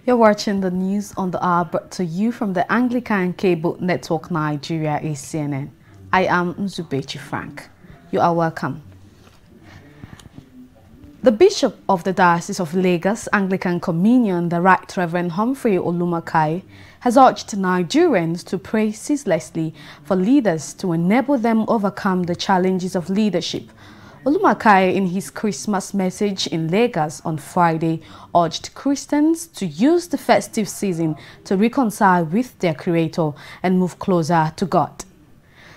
You're watching the news on the hour brought to you from the Anglican Cable Network Nigeria ACNN. I am Nzubechi Frank. You are welcome. The Bishop of the Diocese of Lagos Anglican Communion, the Right Reverend Humphrey Olumakai, has urged Nigerians to pray ceaselessly for leaders to enable them overcome the challenges of leadership. Olumakai, in his Christmas message in Lagos on Friday, urged Christians to use the festive season to reconcile with their Creator and move closer to God.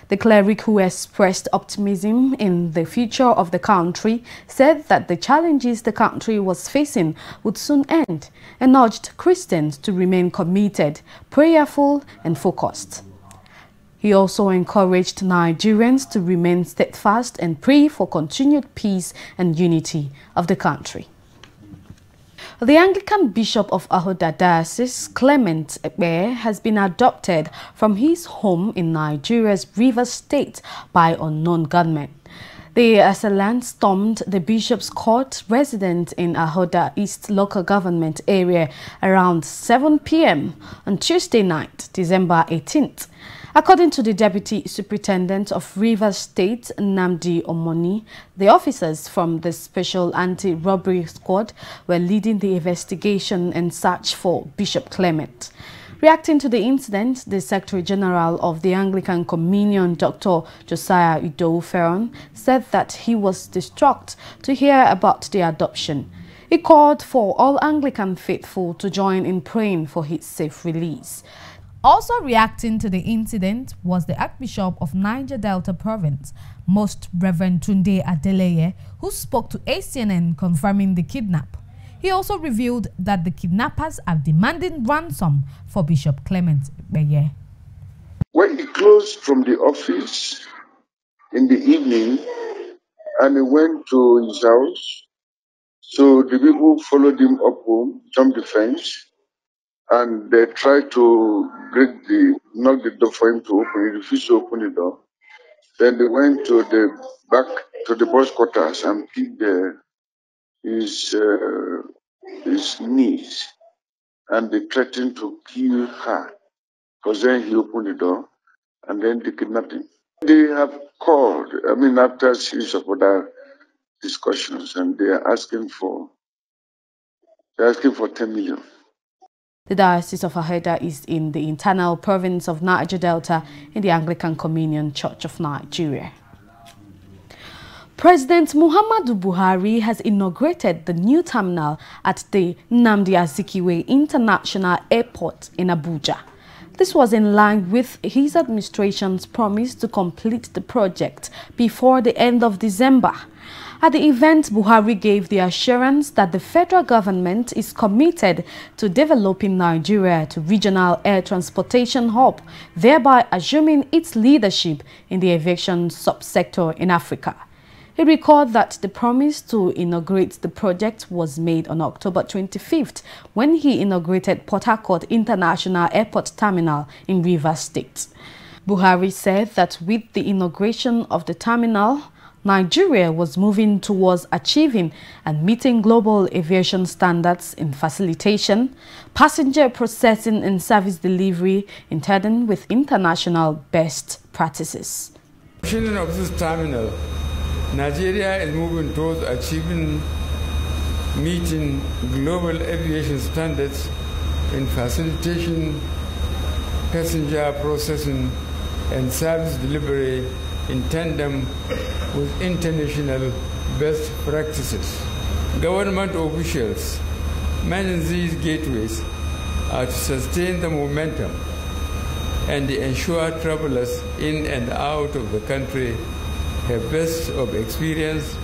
The cleric, who expressed optimism in the future of the country, said that the challenges the country was facing would soon end and urged Christians to remain committed, prayerful and focused. He also encouraged Nigerians to remain steadfast and pray for continued peace and unity of the country. The Anglican Bishop of Ahoda Diocese, Clement Ekpe, has been adopted from his home in Nigeria's Rivers State by unknown gunmen. The assailant stormed the bishop's court residence in Ahoda East local government area around 7 p.m. on Tuesday night, December 18th. According to the Deputy Superintendent of Rivers State, Nnamdi Omoni, the officers from the Special Anti-Robbery Squad were leading the investigation and search for Bishop Clement. Reacting to the incident, the Secretary General of the Anglican Communion, Dr. Josiah Idowu-Ferron, said that he was distraught to hear about the adoption. He called for all Anglican faithful to join in praying for his safe release. Also reacting to the incident was the Archbishop of Niger Delta Province, Most Reverend Tunde Adeleye, who spoke to ACNN confirming the kidnap. He also revealed that the kidnappers are demanding ransom for Bishop Clement Ekpe. When he closed from the office in the evening and he went to his house, so the people followed him up home, jumped the fence, and they tried to knock the door for him to open. He refused to open the door. Then they went to the back to the boss quarters and picked his niece, and they threatened to kill her. Because then he opened the door, and then they kidnapped him. They have called, after a series of other discussions, and they are asking for 10 million. The Diocese of Ahoda is in the internal province of Niger Delta in the Anglican Communion Church of Nigeria. President Muhammadu Buhari has inaugurated the new terminal at the Nnamdi Azikiwe International Airport in Abuja. This was in line with his administration's promise to complete the project before the end of December. At the event, Buhari gave the assurance that the federal government is committed to developing Nigeria to regional air transportation hub, thereby assuming its leadership in the aviation subsector in Africa. He recalled that the promise to inaugurate the project was made on October 25th when he inaugurated Port Harcourt International Airport Terminal in Rivers State. Buhari said that with the inauguration of the terminal, Nigeria was moving towards achieving and meeting global aviation standards in facilitation, passenger processing and service delivery in tandem with international best practices. Vision of this terminal, Nigeria is moving towards meeting global aviation standards in facilitation, passenger processing and service delivery in tandem with international best practices. Government officials managing these gateways are to sustain the momentum and ensure travelers in and out of the country have best of experience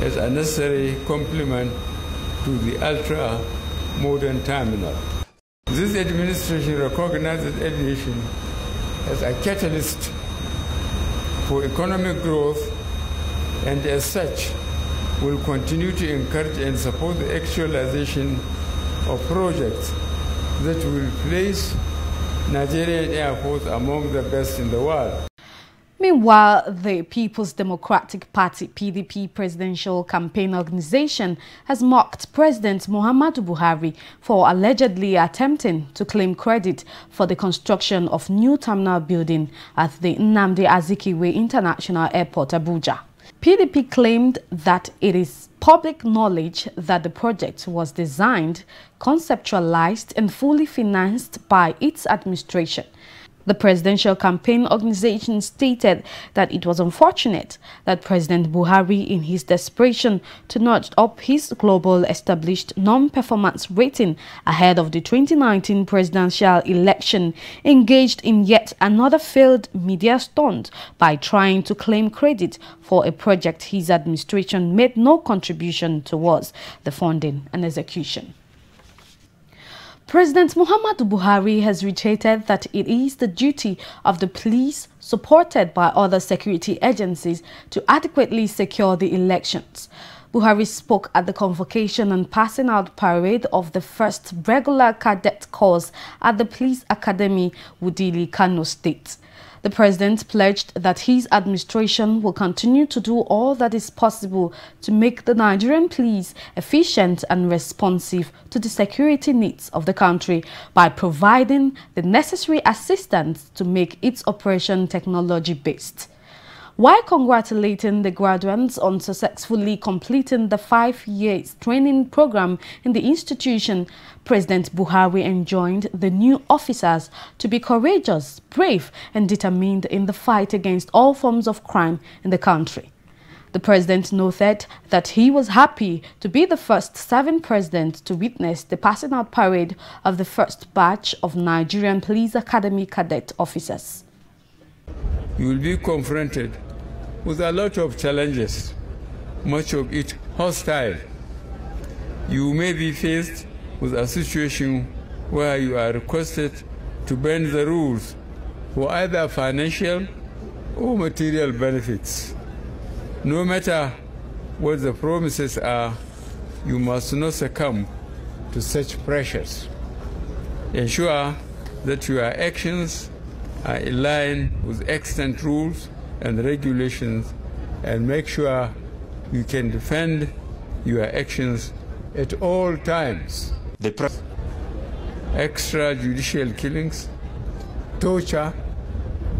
as a necessary complement to the ultra-modern terminal. This administration recognizes aviation as a catalyst for economic growth and as such will continue to encourage and support the actualization of projects that will place Nigerian Air Force among the best in the world. Meanwhile, the People's Democratic Party (PDP) presidential campaign organization has mocked President Muhammadu Buhari for allegedly attempting to claim credit for the construction of new terminal building at the Nnamdi Azikiwe International Airport, Abuja. PDP claimed that it is public knowledge that the project was designed, conceptualized and fully financed by its administration. The presidential campaign organization stated that it was unfortunate that President Buhari, in his desperation to notch up his global established non-performance rating ahead of the 2019 presidential election, engaged in yet another failed media stunt by trying to claim credit for a project his administration made no contribution towards the funding and execution. President Muhammadu Buhari has reiterated that it is the duty of the police, supported by other security agencies, to adequately secure the elections. Buhari spoke at the convocation and passing out parade of the first regular cadet course at the Police Academy, Wudili, Kano State. The president pledged that his administration will continue to do all that is possible to make the Nigerian police efficient and responsive to the security needs of the country by providing the necessary assistance to make its operation technology-based. While congratulating the graduates on successfully completing the 5-year training program in the institution, President Buhari enjoined the new officers to be courageous, brave and determined in the fight against all forms of crime in the country. The president noted that he was happy to be the first serving president to witness the passing out parade of the first batch of Nigerian Police Academy cadet officers. You will be confronted with a lot of challenges, much of it hostile. You may be faced with a situation where you are requested to bend the rules for either financial or material benefits. No matter what the promises are, you must not succumb to such pressures. Ensure that your actions are in line with extant rules and regulations, and make sure you can defend your actions at all times. Extrajudicial killings, torture,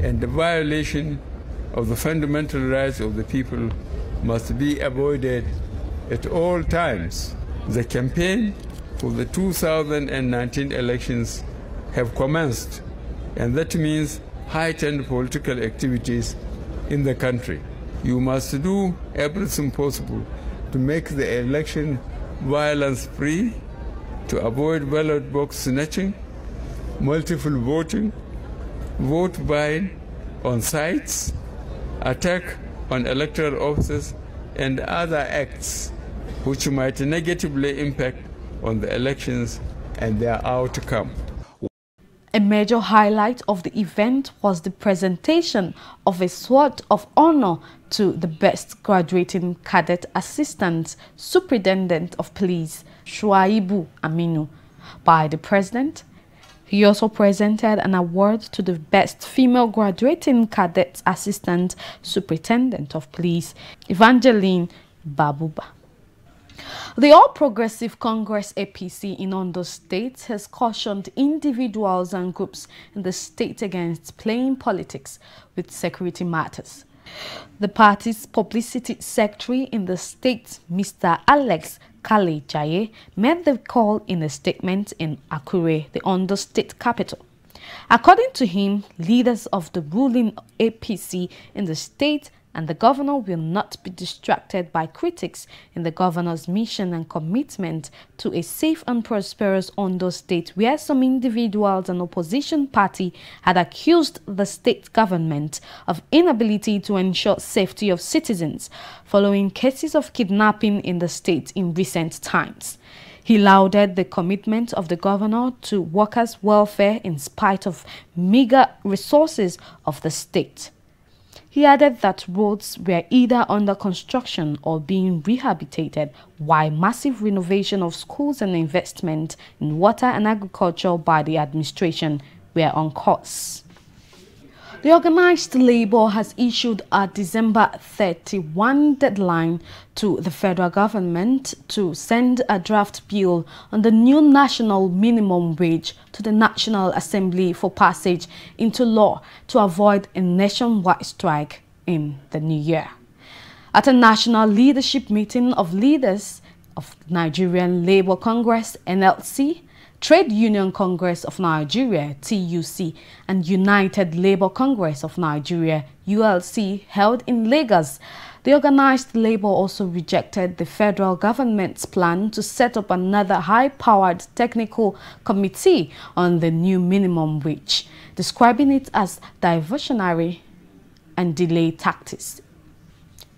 and the violation of the fundamental rights of the people must be avoided at all times. The campaign for the 2019 elections have commenced, and that means heightened political activities in the country. You must do everything possible to make the election violence-free, to avoid ballot box snatching, multiple voting, vote buying on sites, attack on electoral offices, and other acts which might negatively impact on the elections and their outcome. A major highlight of the event was the presentation of a sword of honor to the best graduating cadet assistant superintendent of police, Shuaibu Aminu, by the president. He also presented an award to the best female graduating cadet assistant superintendent of police, Evangeline Babuba. The All Progressive Congress APC in Ondo State has cautioned individuals and groups in the state against playing politics with security matters. The party's publicity secretary in the state, Mr. Alex Kale Jaye, made the call in a statement in Akure, the Ondo State capital. According to him, leaders of the ruling APC in the state and the governor will not be distracted by critics in the governor's mission and commitment to a safe and prosperous Ondo State, where some individuals and opposition party had accused the state government of inability to ensure safety of citizens following cases of kidnapping in the state in recent times. He lauded the commitment of the governor to workers' welfare in spite of meager resources of the state. He added that roads were either under construction or being rehabilitated, while massive renovation of schools and investment in water and agriculture by the administration were on course. The organized labor has issued a December 31 deadline to the federal government to send a draft bill on the new national minimum wage to the National Assembly for passage into law to avoid a nationwide strike in the new year. At a national leadership meeting of leaders of Nigerian Labour Congress (NLC), Trade Union Congress of Nigeria (TUC) and United Labour Congress of Nigeria (ULC) held in Lagos, the organized labor also rejected the federal government's plan to set up another high-powered technical committee on the new minimum wage, describing it as diversionary and delay tactics.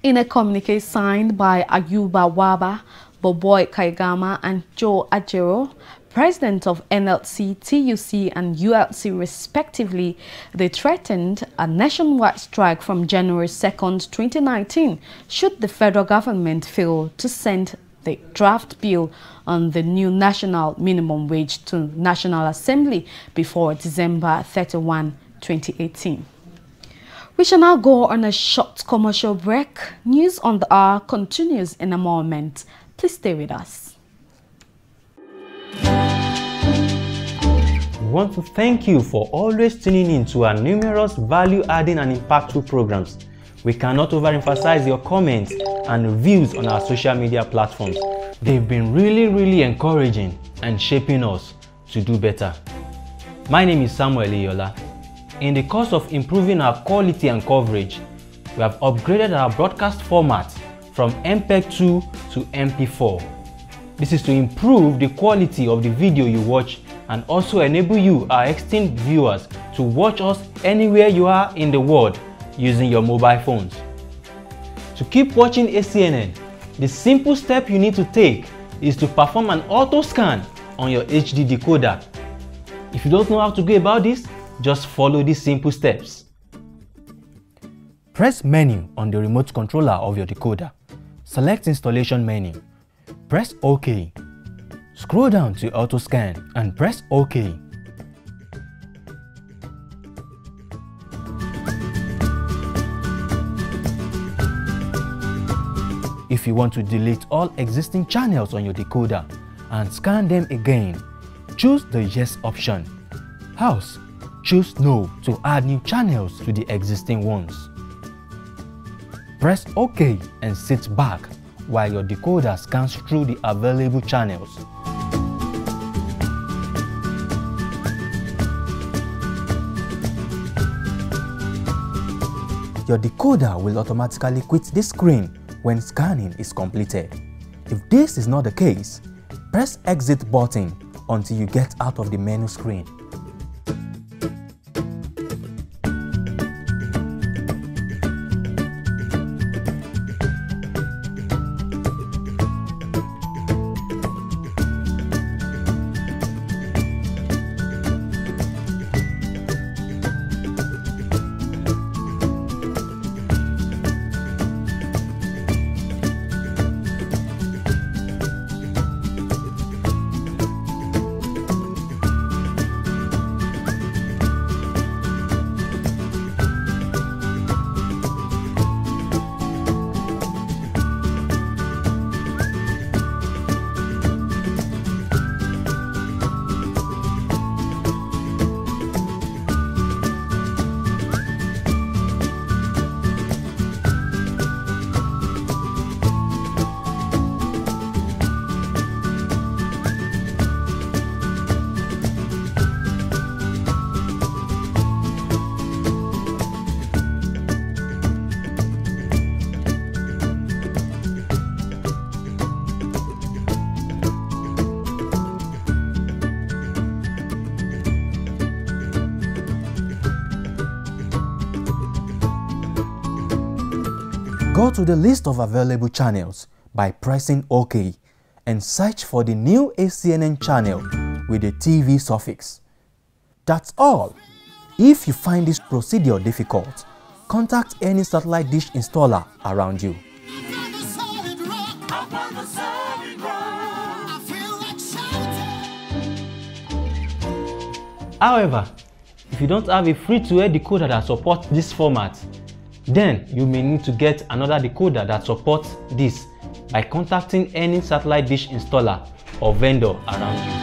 In a communique signed by Ayuba Waba, Boboy Kaigama and Joe Ajero, president of NLC, TUC and ULC respectively, they threatened a nationwide strike from January 2nd, 2019 should the federal government fail to send the draft bill on the new national minimum wage to National Assembly before December 31, 2018. We shall now go on a short commercial break. News on the hour continues in a moment. Please stay with us. We want to thank you for always tuning in to our numerous value-adding and impactful programs. We cannot overemphasize your comments and reviews on our social media platforms. They've been really encouraging and shaping us to do better. My name is Samuel Iyola. In the course of improving our quality and coverage, we have upgraded our broadcast format from MPEG-2 to MP4. This is to improve the quality of the video you watch and also enable you, our esteemed viewers, to watch us anywhere you are in the world using your mobile phones. To keep watching ACNN, the simple step you need to take is to perform an auto scan on your HD decoder. If you don't know how to go about this, just follow these simple steps. Press Menu on the remote controller of your decoder. Select Installation menu. Press OK. Scroll down to Auto Scan and press OK. If you want to delete all existing channels on your decoder and scan them again, choose the Yes option. House, choose No to add new channels to the existing ones. Press OK and sit back while your decoder scans through the available channels. Your decoder will automatically quit this screen when scanning is completed. If this is not the case, press Exit button until you get out of the menu screen. Go to the list of available channels by pressing OK and search for the new ACNN channel with the TV suffix. That's all. If you find this procedure difficult, contact any satellite dish installer around you. However, If you don't have a free-to-air decoder that supports this format, then you may need to get another decoder that supports this by contacting any satellite dish installer or vendor around you.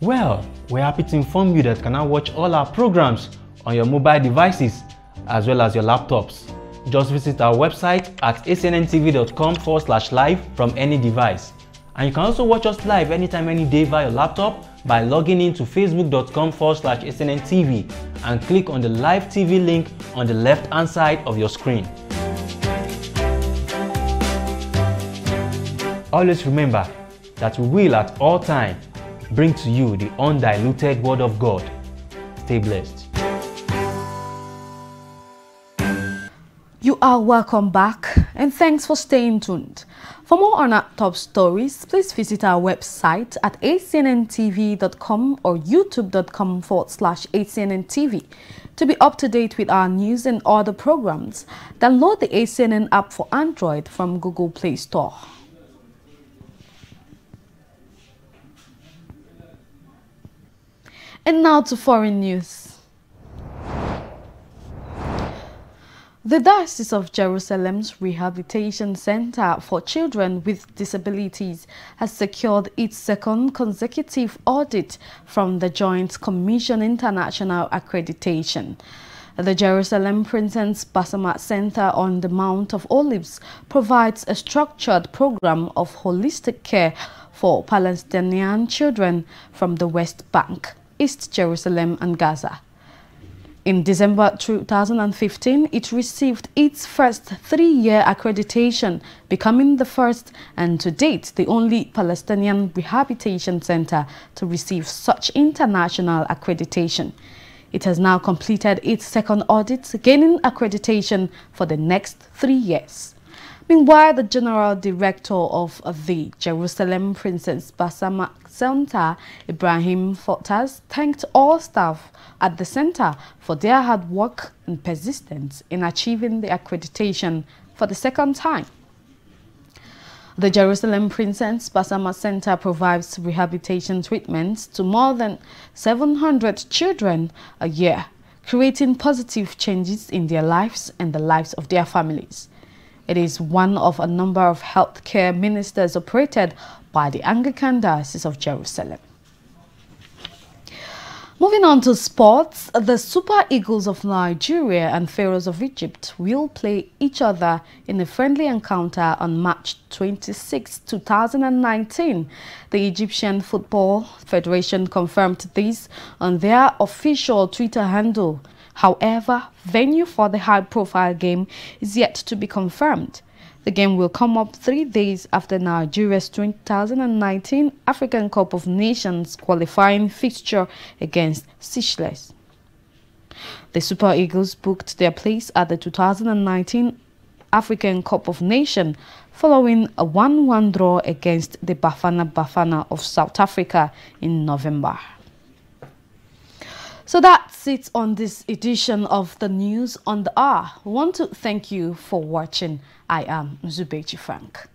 Well, we're happy to inform you that you can now watch all our programs on your mobile devices as well as your laptops. Just visit our website at acnntv.com/live from any device. And you can also watch us live anytime, any day via your laptop by logging in to facebook.com/acnntv and click on the live TV link on the left hand side of your screen. Always remember that we will at all times bring to you the undiluted Word of God. Stay blessed. You are welcome back and thanks for staying tuned. For more on our top stories, please visit our website at acnntv.com or youtube.com/acnntv. To be up to date with our news and other programs, download the ACNN app for Android from Google Play Store. And now to foreign news. The Diocese of Jerusalem's Rehabilitation Center for Children with Disabilities has secured its second consecutive audit from the Joint Commission International Accreditation. The Jerusalem Princess Basama Center on the Mount of Olives provides a structured program of holistic care for Palestinian children from the West Bank, East Jerusalem and Gaza. In December 2015, it received its first 3-year accreditation, becoming the first and to date the only Palestinian rehabilitation center to receive such international accreditation. It has now completed its second audit, gaining accreditation for the next 3 years. Meanwhile, the General Director of the Jerusalem Princess Basama Center, Ibrahim Fortas, thanked all staff at the center for their hard work and persistence in achieving the accreditation for the second time. The Jerusalem Princess Basama Center provides rehabilitation treatments to more than 700 children a year, creating positive changes in their lives and the lives of their families. It is one of a number of healthcare ministers operated by the Anglican Diocese of Jerusalem. Moving on to sports, the Super Eagles of Nigeria and Pharaohs of Egypt will play each other in a friendly encounter on March 26, 2019. The Egyptian Football Federation confirmed this on their official Twitter handle. However, venue for the high-profile game is yet to be confirmed. The game will come up 3 days after Nigeria's 2019 African Cup of Nations qualifying fixture against Seychelles. The Super Eagles booked their place at the 2019 African Cup of Nations following a 1-1 draw against the Bafana Bafana of South Africa in November. So that's it on this edition of the News on the Hour. We want to thank you for watching. I am Zubeji Frank.